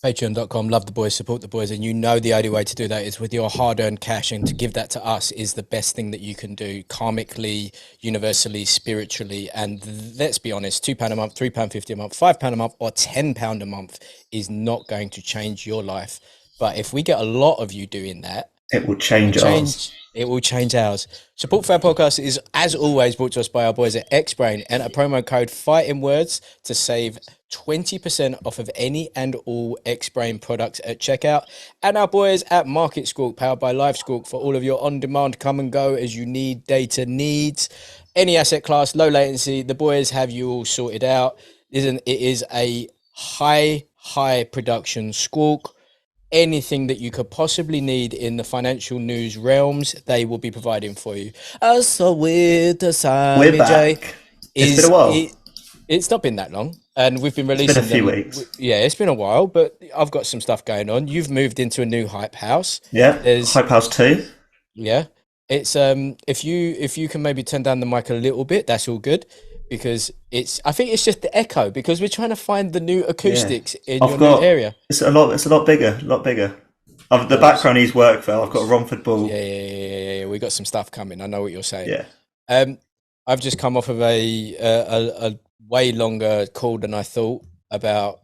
Patreon.com, love the boys, support the boys, and you know the only way to do that is with your hard-earned cash, and to give that to us is the best thing that you can do, karmically, universally, spiritually. And let's be honest, £2 a month, £3.50 a month, £5 a month, or £10 a month is not going to change your life. But if we get a lot of you doing that, it will change ours. It will change ours. Support for our podcast is, as always, brought to us by our boys at XBrain. Enter promo code Fighting Words to save 20% off of any and all XBrain products at checkout. And our boys at Market Squawk, powered by Live Squawk, for all of your on-demand come and go as you need data needs. Any asset class, low latency, the boys have you all sorted out. It is a high production Squawk. Anything that you could possibly need in the financial news realms, they will be providing for you. So with the We're back. It's been a while. It's not been that long, and we've been releasing a few weeks. Yeah, it's been a while, but I've got some stuff going on. You've moved into a new hype house. Yeah, hype house 2. Yeah, it's if you can maybe turn down the mic a little bit, that's all good. Because I think it's just the echo, because we're trying to find the new acoustics in your new area. It's a lot bigger. The background needs work though. I've got a Romford ball. Yeah. We got some stuff coming. I know what you're saying. Yeah. I've just come off of a way longer call than I thought about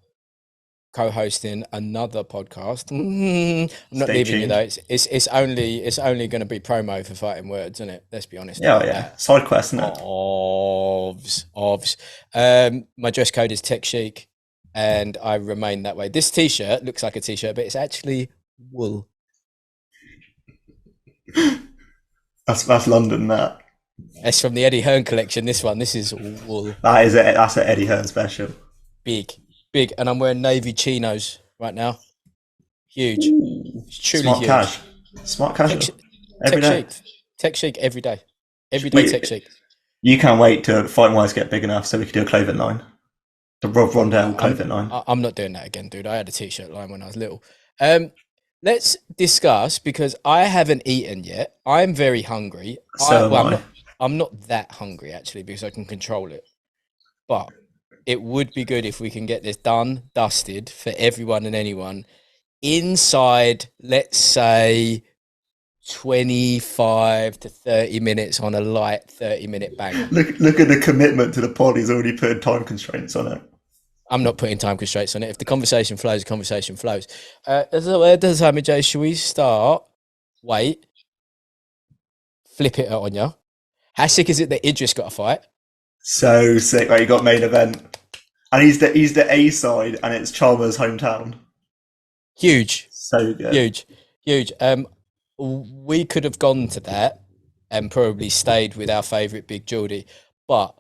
co-hosting another podcast. I'm not leaving you though. It's only going to be promo for Fighting Words, isn't it? Let's be honest. Yeah. Side quest, isn't it? Ovs. My dress code is tech chic, and I remain that way. This t-shirt looks like a t-shirt, but it's actually wool. That's London. It's from the Eddie Hearn collection. This is wool. That's an Eddie Hearn special. Big, and I'm wearing navy chinos right now. Huge. It's truly Smart huge. Cash. Smart casual. Every day. Tech chic every day. Every day tech chic. You can't wait till Fighting Words get big enough so we can do a clothing line. The Rob Rondell clothing line. I'm not doing that again, dude. I had a t-shirt line when I was little. Let's discuss, because I haven't eaten yet. I'm very hungry. I'm not that hungry actually, because I can control it. But it would be good if we can get this dusted for everyone and anyone inside, let's say, 25 to 30 minutes on a light 30-minute banger. Look at the commitment to the pod. He's already putting time constraints on it. I'm not putting time constraints on it. If the conversation flows, the conversation flows. Jay, should we start? Wait. Flip it on you. How sick is it that Idris got a fight? So sick. Like, you got main event. And he's the A side, and it's Chalmers' hometown. Huge. So good. Huge. We could have gone to that and probably stayed with our favourite Big Geordie, but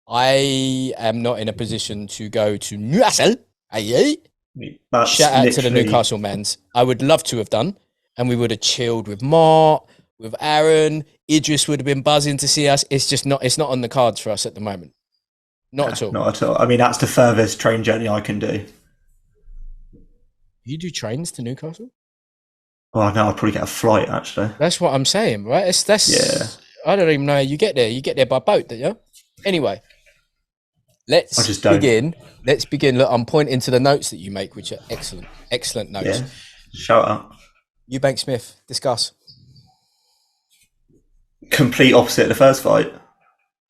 I am not in a position to go to Newcastle. Shout out to the Newcastle mans. I would love to have done, and we would have chilled with Mark, with Aaron. Idris would have been buzzing to see us. It's just not. It's not on the cards for us at the moment. Not at all. Not at all. I mean, that's the furthest train journey I can do. You do trains to Newcastle? Oh no, I'd probably get a flight actually. That's what I'm saying, right? Yeah. I don't even know how you get there. You get there by boat, don't you? Anyway, let's begin. Let's begin. Look, I'm pointing to the notes that you make, which are excellent notes. Yeah. Shout out. Eubank Smith, discuss. Complete opposite of the first fight.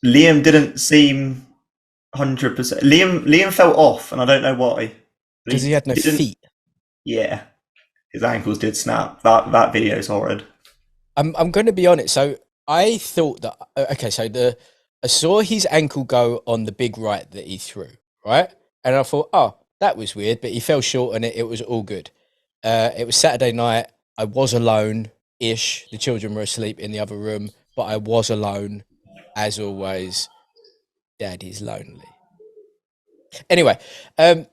Liam didn't seem 100%. Liam fell off, and I don't know why. Because he had no feet. Yeah. His ankles did snap. That video is horrid. I'm going to be honest. So I thought that I saw his ankle go on the big right that he threw, right? And I thought, oh, that was weird, but he fell short on it. It was all good. It was Saturday night. I was alone-ish. The children were asleep in the other room, but I was alone, as always. Daddy's lonely. Anyway, I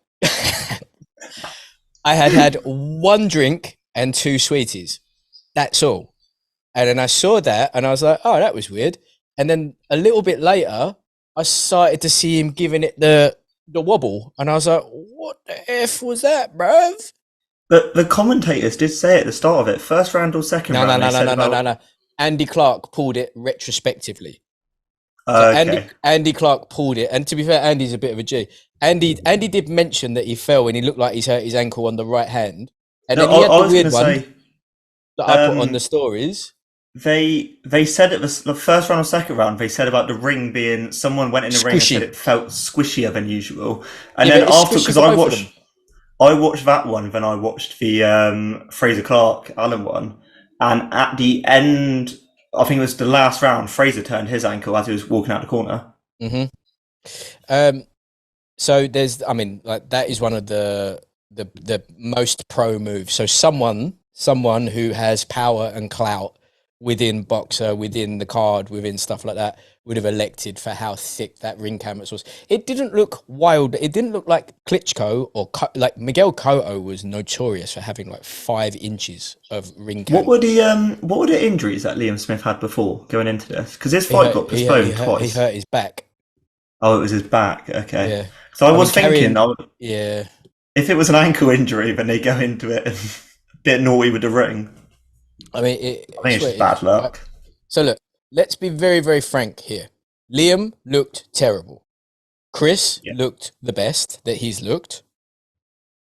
had one drink and 2 sweeties. That's all. And then I saw that and I was like, oh, that was weird. And then a little bit later, I started to see him giving it the wobble. And I was like, what the F was that, bruv? The commentators did say at the start of it, first round or second round. No. Andy Clark pulled it retrospectively. So Okay. Andy Clark pulled it, and to be fair, Andy's a bit of a G. Andy did mention that he fell and he looked like he's hurt his ankle on the right hand, and No, then he had I the was going weird to one say that I put on the um, stories. they said it was the first round or second round. They said about the ring being someone went in the ring and said Squishy. it felt squishier than usual. And Yeah, then but it's after, squishy because for both of them. I watched that one, then I watched the Fraser Clark Allen one, and at the end, I think it was the last round, Fraser turned his ankle as he was walking out the corner. Mm-hmm. So there's, I mean, like that is one of the most pro moves. So someone who has power and clout within boxer, within the card, within stuff like that, would have elected for how thick that ring canvas was. It didn't look wild. It didn't look like Klitschko or like Miguel Cotto was notorious for having like 5 inches of ring canvas. What were the injuries that Liam Smith had before going into this? Because his He fight hurt, got he hurt, he postponed hurt, he twice. hurt his back. Oh, it was his back. Okay. Yeah. So I I mean, was thinking, yeah. if it was an ankle injury, then they go into it a bit naughty with the ring. I mean, I think it's it's what just it is, bad right? luck. So look, let's be very, very frank here. Liam looked terrible. Chris Yeah. looked the best that he's looked.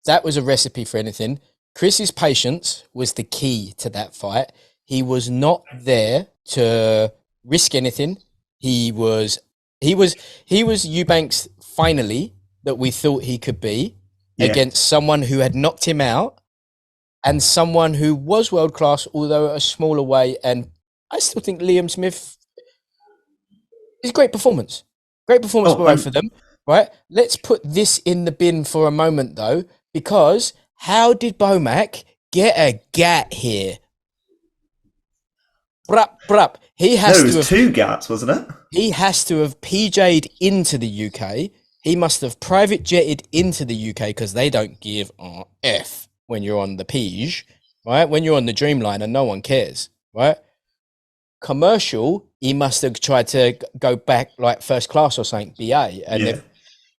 That was a recipe for anything. Chris's patience was the key to that fight. He was not there to risk anything. He was Eubanks finally that we thought he could be Yeah. against someone who had knocked him out and someone who was world class, although a smaller way. And I still think Liam Smith is a great performance. Great performance Oh, by both of them, right? Let's put this in the bin for a moment, though, because how did Bomac get a gat here? Brup, brup. no, it was 2 gats, wasn't it? He has to have PJ'd into the UK. He must have private jetted into the UK because they don't give a F when you're on the Pige, right? When you're on the Dreamliner, no one cares, right? Commercial, he must have tried to go back like first class or something, BA. And Yeah.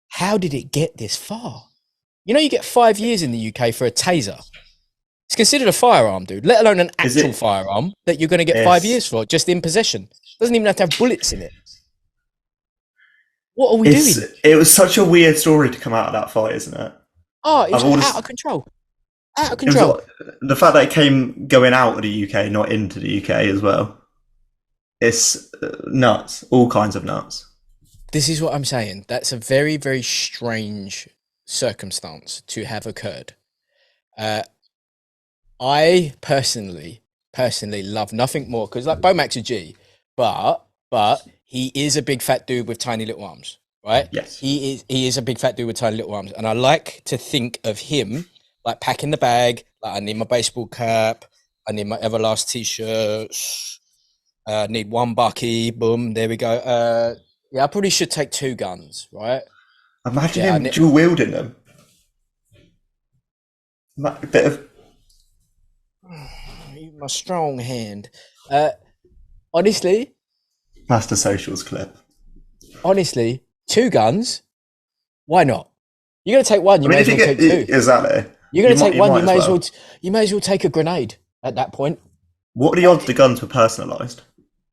how did it get this far? You know, you get 5 years in the UK for a taser. It's considered a firearm, dude, let alone an actual firearm that you're going to get 5 years for just in possession. Doesn't even have to have bullets in it. What are we doing? It was such a weird story to come out of that fight, isn't it? Oh, it was out of control. Out of control. The fact that it came going out of the UK, not into the UK as well. It's nuts. All kinds of nuts. This is what I'm saying. That's a very, very strange circumstance to have occurred. I personally love nothing more because like Bomac's a G, but he is a big fat dude with tiny little arms, right? Yes. He is a big fat dude with tiny little arms, and I like to think of him like packing the bag. Like I need my baseball cap, I need my Everlast t-shirts, I need one bucky. Boom, there we go. Yeah, I probably should take 2 guns, right? Imagine him dual wielding them. A bit of my strong hand. Honestly, Master Socials clip. Honestly, 2 guns. Why not? You're gonna take one. You may as well take 2. Exactly. You're gonna take one. You may as well. You may as well take a grenade at that point. What are the odds the guns were personalised?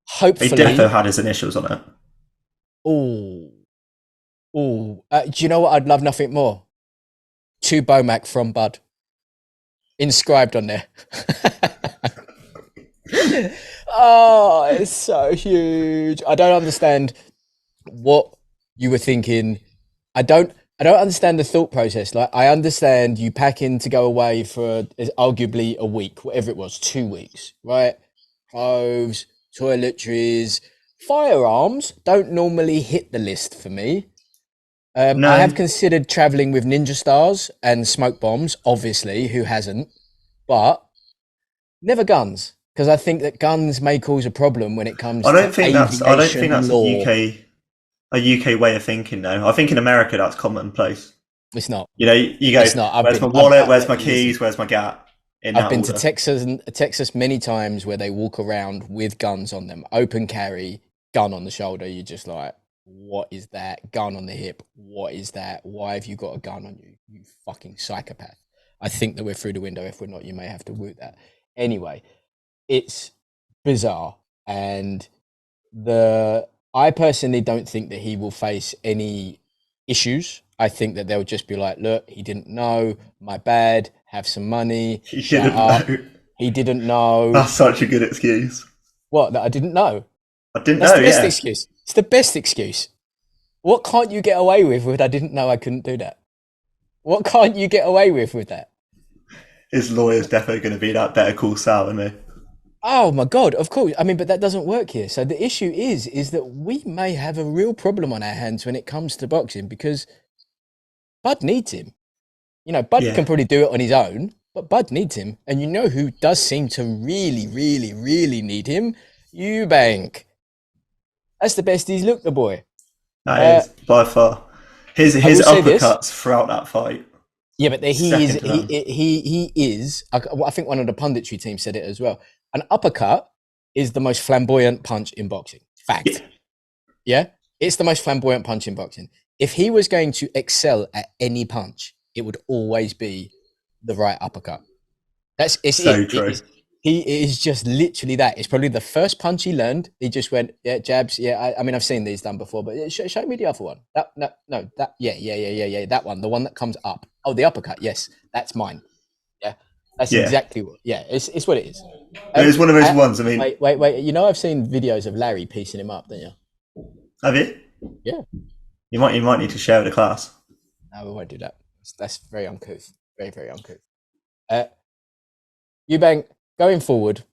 Hopefully, he defo had his initials on it. Oh, do you know what? I'd love nothing more. 2 Bomac from Bud, inscribed on there. Oh, it's so huge. I don't understand what you were thinking. I don't understand the thought process. Like, I understand you pack in to go away for arguably a week, whatever it was, 2 weeks, right? Clothes, toiletries, firearms don't normally hit the list for me. No. I have considered traveling with ninja stars and smoke bombs, obviously, who hasn't, but never guns. Because I think that guns may cause a problem when it comes to aviation law. A UK way of thinking, though. I think in America that's commonplace. It's not. You know, you go, where's my wallet, where's my keys, where's my gat? I've been to Texas many times where they walk around with guns on them. Open carry, gun on the shoulder. You're just like, what is that? Gun on the hip. What is that? Why have you got a gun on you? You fucking psychopath. I think that we're through the window. If we're not, you may have to woot that. Anyway, it's bizarre. And I personally don't think that he will face any issues. I think that they'll just be like, look, he didn't know, my bad, have some money, He shut didn't up. know. He didn't know. That's such a good excuse. What, that I didn't know? I didn't That's know, the best yeah. excuse. It's the best excuse. What can't you get away with I didn't know I couldn't do that? What can't you get away with that? His lawyer's definitely going to be that Better Call Saul, isn't he? Oh my God, of course. I mean, but that doesn't work here. So the issue is that we may have a real problem on our hands when it comes to boxing because Bud needs him. You know, Bud Yeah. can probably do it on his own, but Bud needs him. And you know who does seem to really, really, really need him? Eubank. That's the best he's looked, the boy. That is by far his I will say this. uppercuts throughout that fight. Yeah, but he is Second to none. he is. I think one of the punditry team said it as well. An uppercut is the most flamboyant punch in boxing. Fact. Yeah. Yeah, it's the most flamboyant punch in boxing. If he was going to excel at any punch, it would always be the right uppercut. That's it's So it. true. He is just literally that. It's probably the first punch he learned. He just went, yeah, jabs. Yeah, I mean, I've seen these done before, but show me the other one. Yeah. That one, the one that comes up. Oh, the uppercut. Yes, that's mine. Yeah, that's Yeah. exactly what. Yeah, it's what it is. It was one of those ones. I mean, Wait. You know, I've seen videos of Larry piecing him up, don't you? have you? Yeah. You might need to share with the class. No, we won't do that. That's very uncouth. Very, very uncouth. Eubank, going forward,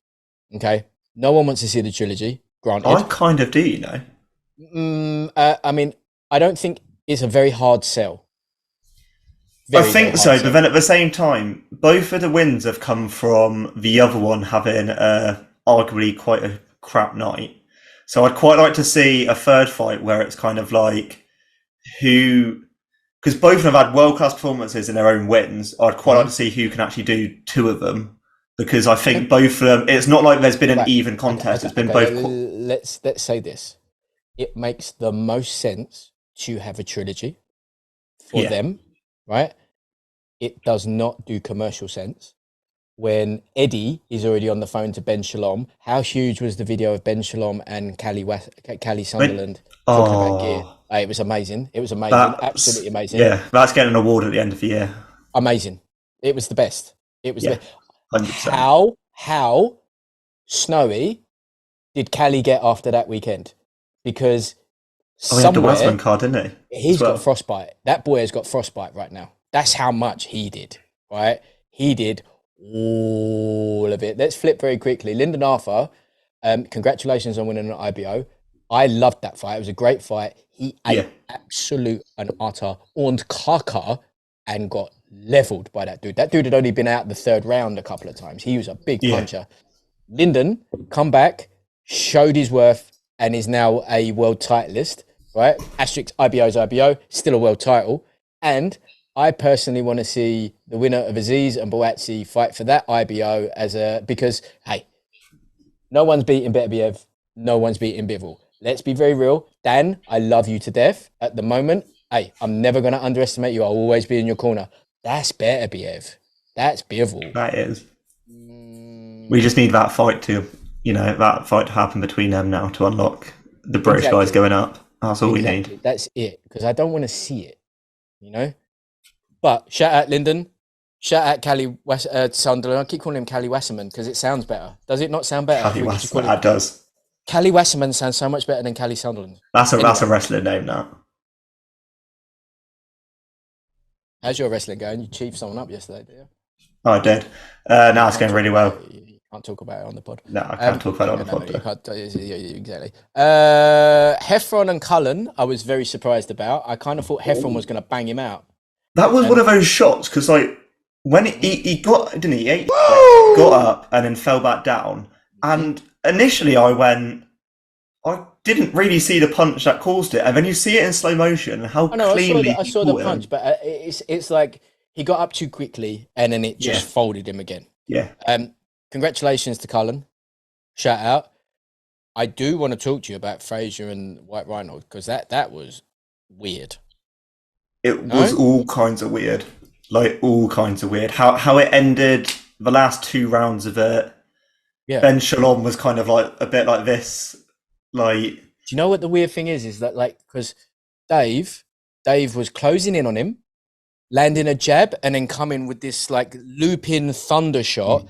okay, no one wants to see the trilogy, granted. I kind of do, you know. I mean, I don't think it's a very hard sell. I think so, but then at the same time, both of the wins have come from the other one having arguably quite a crap night. So I'd quite like to see a third fight where it's kind of like who, because both of them have had world-class performances in their own wins. I'd quite like to see who can actually do two of them, because I think both of them, it's not like there's been an even contest. It's been both. Let's say this. It makes the most sense to have a trilogy for them, right? It does not do commercial sense when Eddie is already on the phone to Ben Shalom. How huge was the video of Ben Shalom and Callie Sunderland talking about gear? It was amazing. It was amazing. Absolutely amazing. Yeah, that's getting an award at the end of the year. Amazing. It was the best. It was 100%. How snowy did Callie get after that weekend? Because he had the Westman card, didn't he? He's got frostbite. That boy has got frostbite right now. That's how much he did, right? He did all of it. Let's flip very quickly. Lyndon Arthur, congratulations on winning an IBO. I loved that fight. It was a great fight. He ate absolute and utter und kaka and got leveled by that dude. That dude had only been out the third round a couple of times. He was a big puncher. Lyndon, come back, showed his worth, and is now a world titleist, right? Asterisk IBO's IBO, still a world title. And I personally want to see the winner of Aziz and Boatsi fight for that IBO because, hey, no one's beating Beterbiev, no one's beating Bivol. Let's be very real. Dan, I love you to death. At the moment, hey, I'm never going to underestimate you. I'll always be in your corner. That's Beterbiev. That's Bivol. That is. We just need that fight to happen between them now to unlock the British guys going up. That's all we need. That's it. Because I don't want to see it, you know? But shout out Lyndon. Shout out Callie Sunderland. I keep calling him Callie Wasserman because it sounds better. Does it not sound better? Callie Wasserman, that does. Callie Wasserman sounds so much better than Callie Sunderland. That's a wrestling name now. How's your wrestling going? You chiefed someone up yesterday, did you? Oh, I did. Now it's going really well. You can't talk about it on the pod. No, I can't talk about it on the pod. You can't, exactly. Heffron and Cullen, I was very surprised about. I kind of thought Heffron was going to bang him out. That was one of those shots because, like, when he got, didn't he? He got up and then fell back down. And initially, I didn't really see the punch that caused it, and then you see it in slow motion. How cleanly I saw the punch, but it's like he got up too quickly, and then it just folded him again. Yeah. Congratulations to Cullen. Shout out. I do want to talk to you about Fraser and White Rhino because that was weird. It was all kinds of weird. Like, all kinds of weird. How it ended, the last two rounds of it, Ben Shalom was kind of like a bit like this. Like, you know what the weird thing is? Is that like because Dave, Dave was closing in on him, landing a jab, and then coming with this like looping thunder shot,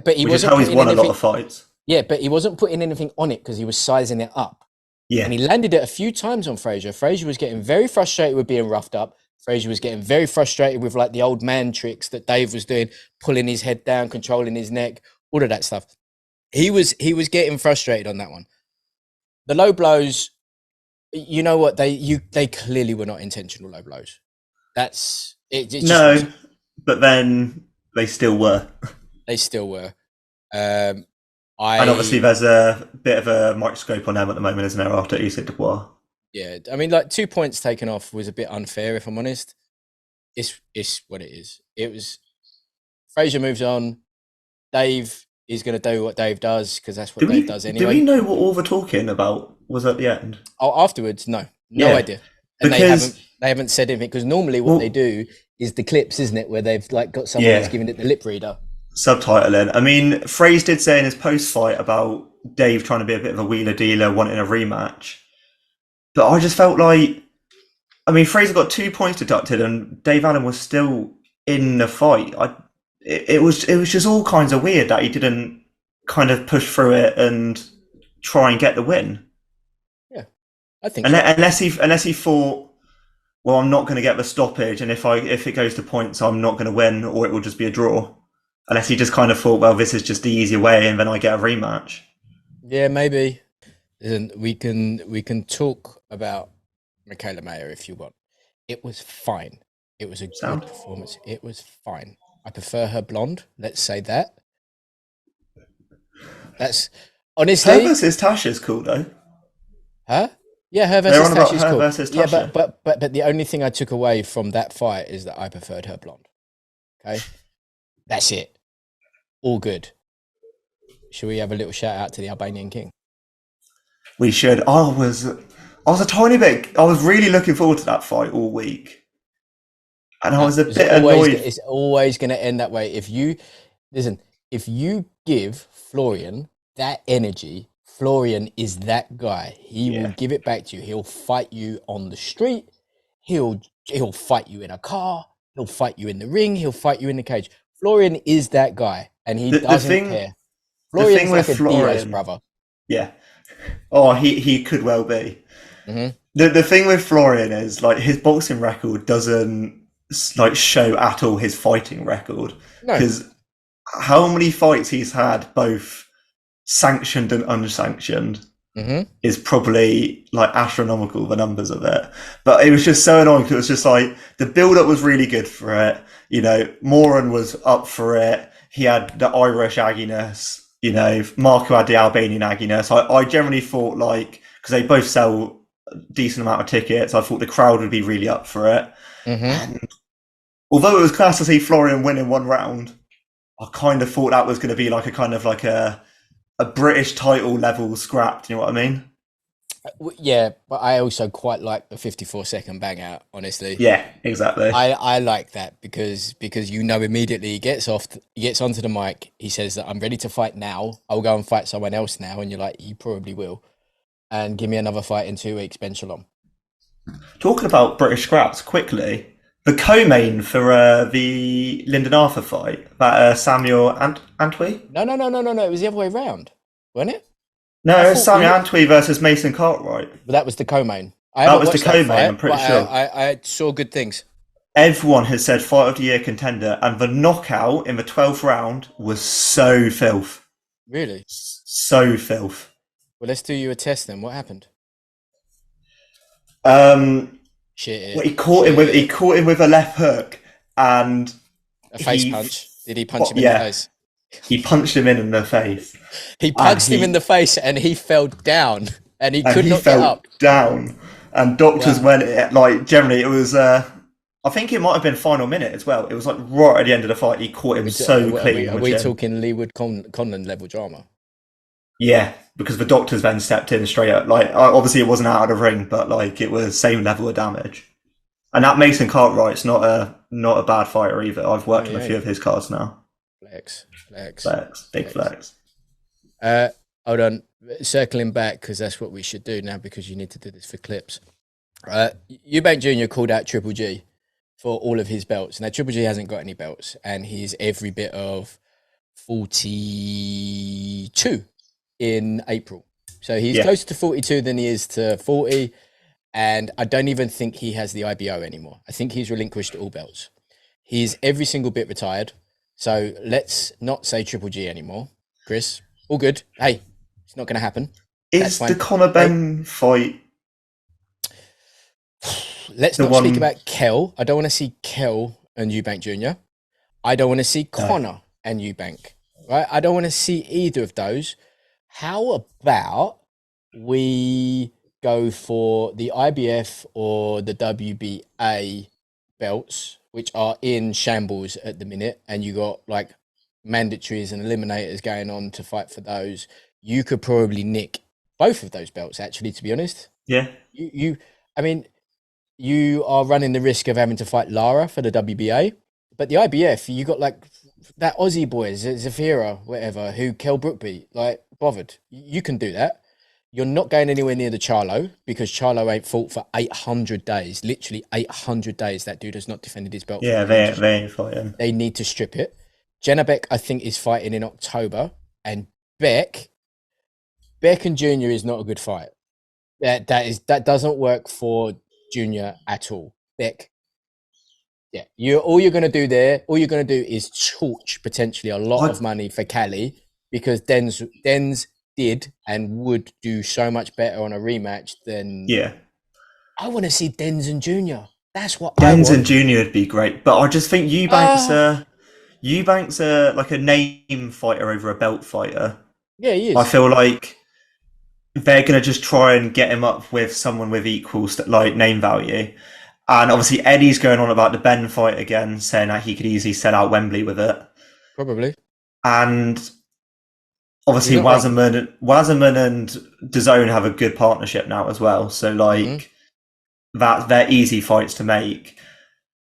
but he Which is wasn't how he's putting won a lot anything. of fights. Yeah, but he wasn't putting anything on it because he was sizing it up. Yeah. And he landed it a few times on Frazier. Frazier was getting very frustrated with being roughed up. Frazier was getting very frustrated with like the old man tricks that Dave was doing, pulling his head down, controlling his neck, all of that stuff. He was getting frustrated on that one. The low blows, you know what? They clearly were not intentional low blows. That's it. It just No, wasn't. but then they still were. They still were. And obviously, there's a bit of a microscope on them at the moment, isn't there? After Usyk Dubois. Yeah, I mean, like 2 points taken off was a bit unfair, if I'm honest. It's what it is. It was Frazier moves on. Dave is going to do what Dave does because that's what Dave does anyway. Do we know what all the talking about was at the end? Oh, afterwards, no idea. And because they haven't said anything because normally what they do is the clips, isn't it, where they've like got someone that's giving it the lip reader. Subtitling. I mean, Fraze did say in his post-fight about Dave trying to be a bit of a wheeler dealer, wanting a rematch. But I just felt like, I mean, Fraser got 2 points deducted, and Dave Allen was still in the fight. It was just all kinds of weird that he didn't kind of push through it and try and get the win. Yeah, I think unless he thought, well, I'm not going to get the stoppage, and if it goes to points, I'm not going to win, or it will just be a draw. Unless he just kind of thought, well, this is just the easier way, and then I get a rematch. Yeah, maybe. And we can talk about Michaela Mayer if you want. It was fine. It was a good performance. It was fine. I prefer her blonde. Let's say that. That's honestly. Her versus Tasha's cool though. Huh? Yeah, her versus Tasha's cool. Versus Tasha. Yeah, but the only thing I took away from that fight is that I preferred her blonde. Okay, that's it. All good. Should we have a little shout out to the Albanian King? We should. I was a tiny bit. I was really looking forward to that fight all week, and I was a bit annoyed. It's always going to end that way. If you give Florian that energy, Florian is that guy. He will give it back to you. He'll fight you on the street. He'll fight you in a car. He'll fight you in the ring. He'll fight you in the cage. Florian is that guy, and he doesn't care. Florian's like a Diaz brother. Yeah. Oh, he could well be. Mm-hmm. The thing with Florian is like his boxing record doesn't like show at all his fighting record, because how many fights he's had, both sanctioned and unsanctioned, is probably like astronomical, the numbers of it. But it was just so annoying because it was just like the build-up was really good for it. You know, Moran was up for it. He had the Irish agginess. You know, Marco had the Albanian agginess. I generally thought, like, because they both sell a decent amount of tickets, I thought the crowd would be really up for it. And although it was class to see Florian win in one round, I kind of thought that was going to be like a kind of like a British title level scrap. You know what I mean? Yeah, but I also quite like the 54-second bang out, honestly. Yeah, exactly. I like that because you know immediately he gets onto the mic, he says that I'm ready to fight now. I'll go and fight someone else now, and you're like, you probably will. And give me another fight in 2 weeks, Ben Shalom. Talking about British scraps quickly, the co-main for the Lyndon Arthur fight, that Samuel Antwi? No, it was the other way around, wasn't it? No, it was Samuel Antwi versus Mason Cartwright. But that was the co-main. That was the co-main, I'm pretty sure. I saw good things. Everyone has said fight of the year contender, and the knockout in the 12th round was so filth. Really? So filth. Well, let's do you a test then. What happened? Shit. Well, he caught him with a left hook and a face punch. Did he punch him in the face? He punched him in the face. He punched him in the face, and he fell down, and he could not get up. Down, and doctors went like generally it was. I think it might have been final minute as well. It was like right at the end of the fight. He caught him so clean. Are we talking Leewood Conlon level drama? Yeah, because the doctors then stepped in straight up. Like obviously it wasn't out of the ring, but like it was same level of damage. And that Mason Cartwright's not a bad fighter either. I've worked on a few of his cards now. Flex. Big flex. Hold on. circling back, because that's what we should do now, because you need to do this for clips. Eubank Jr. called out Triple G for all of his belts. Now, Triple G hasn't got any belts, and he's every bit of 42 in April. So he's closer to 42 than he is to 40. And I don't even think he has the IBO anymore. I think he's relinquished all belts. He's every single bit retired. So let's not say Triple G anymore. Chris, all good. Hey, it's not going to happen. Is the Conor Benn fight? Let's not speak about Kel. I don't want to see Kel and Eubank Jr. I don't want to see Conor and Eubank. Right? I don't want to see either of those. How about we go for the IBF or the WBA belts, which are in shambles at the minute, and you got like mandatories and eliminators going on to fight for those. You could probably nick both of those belts, actually, to be honest. Yeah. I mean, you are running the risk of having to fight Lara for the WBA, but the IBF, you got like that Aussie boy, Zafira, whatever, who Kell Brook beat. Like, bothered. You can do that. You're not going anywhere near the Charlo, because Charlo ain't fought for 800 days. Literally 800 days. That dude has not defended his belt. Yeah, they ain't fighting. They need to strip it. Jenna Beck, I think, is fighting in October. And Beck and Junior is not a good fight. That doesn't work for Junior at all. Beck. Yeah. All you're gonna do is torch potentially a lot of money for Cali, because Den's did and would do so much better on a rematch than. Yeah. I want to see Denz and Junior. That's what Denz and Junior would be great, but I just think Eubank's like a name fighter over a belt fighter. Yeah, he is. I feel like they're gonna just try and get him up with someone with equal like name value, and obviously Eddie's going on about the Ben fight again, saying that he could easily sell out Wembley with it. Probably. And obviously, Wasserman and DAZN have a good partnership now as well. So, like, that they're easy fights to make.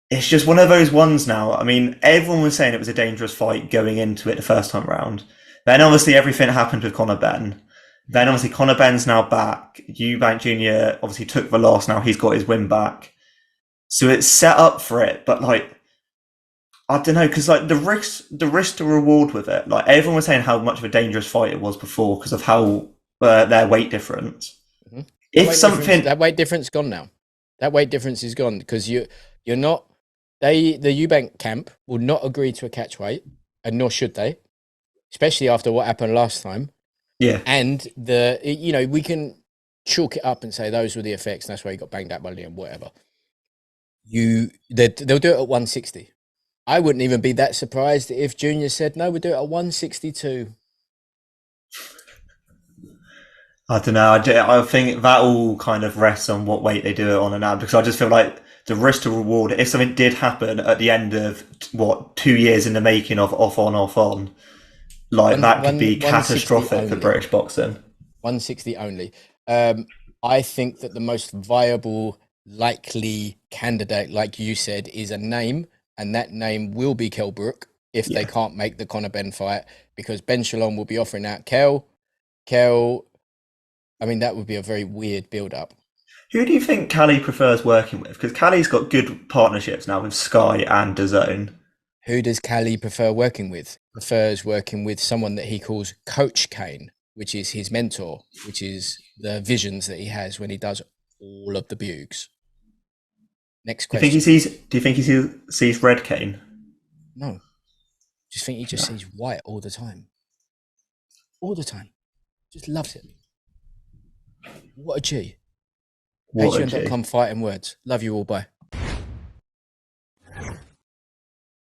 It's just one of those ones now. I mean, everyone was saying it was a dangerous fight going into it the first time round. Then, obviously, everything happened with Conor Benn. Then, obviously, Conor Benn's now back. Eubank Jr. obviously took the loss. Now he's got his win back. So it's set up for it. But, like, I don't know, because like the risk to reward with it, like everyone was saying how much of a dangerous fight it was before because of how their weight difference. Mm-hmm. That weight difference gone now. That weight difference is gone, because you're not. The Eubank camp will not agree to a catch weight, and nor should they, especially after what happened last time. Yeah, and we can chalk it up and say those were the effects, and that's why you got banged out by Liam, whatever. They'll do it at 160. I wouldn't even be that surprised if Junior said, no, we'll do it at 162. I don't know. I think that all kind of rests on what weight they do it on and now, because I just feel like the risk to reward, if something did happen at the end of, 2 years in the making of off on, like that could be catastrophic for British boxing. 160 only. I think that the most viable, likely candidate, like you said, is a name. And that name will be Kell Brook if they can't make the Conor Benn fight, because Ben Shalom will be offering out Kell. I mean, that would be a very weird build-up. Who do you think Cali prefers working with? Because Cali's got good partnerships now with Sky and DAZN. Who does Cali prefer working with? Prefers working with someone that he calls Coach Kane, which is his mentor, which is the visions that he has when he does all of the bugs. Next question. Do you think he sees red Kane? No. Just think he just sees white all the time. All the time. Just loves it. What a G. Patreon.com fighting words. Love you all. Bye.